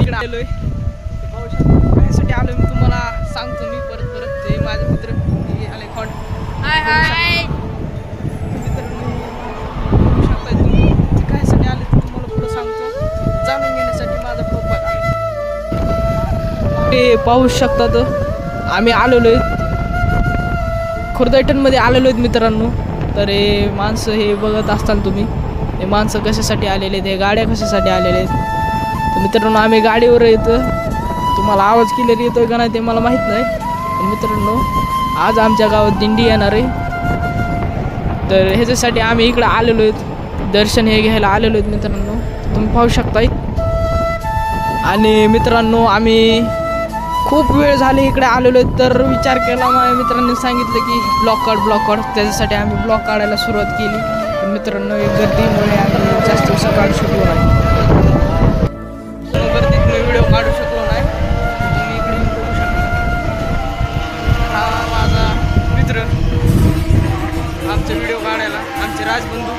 इकडे आलोय कशासाठी आलोय मी तुम्हाला सांगतो मी परत ते माझे मित्र आले कॉन्ट हाय हाय शकताय तुम्ही ते कशासाठी आले ते तुम्हाला पुढे सांगतो जाणून घेण्यासाठी माझा प्रोफाईल ते पाहू शकतात आम्ही आलेलो आहे खुर्दैठणमध्ये आलेलो आहेत मित्रांनो. तर हे माणसं हे बघत असताल तुम्ही हे माणसं कशासाठी आलेले आहेत हे गाड्या कशासाठी आलेले आहेत. तर मित्रांनो आम्ही गाडीवर येतो तुम्हाला आवाज क्लिअर येतोय का नाही ते मला माहीत नाही. पण मित्रांनो आज आमच्या गावात दिंडी येणार आहे तर ह्याच्यासाठी आम्ही इकडे आलेलो आहेत दर्शन हे घ्यायला आलेलो आहेत मित्रांनो तुम्ही पाहू शकताय. आणि मित्रांनो आम्ही खूप वेळ झाली इकडे आलेलो आहे तर विचार केला माझ्या मित्रांनी सांगितलं की ब्लॉग काढ त्याच्यासाठी आम्ही ब्लॉग काढायला सुरुवात केली. पण मित्रांनो गर्दीमुळे आम्ही जास्त दिवस काढू शकलो नाही गर्दीत व्हिडिओ काढू शकलो नाही. तुम्ही इकडे येऊन बघू शकता हा माझा मित्र आमचे व्हिडिओ काढायला आमचे राजबंधू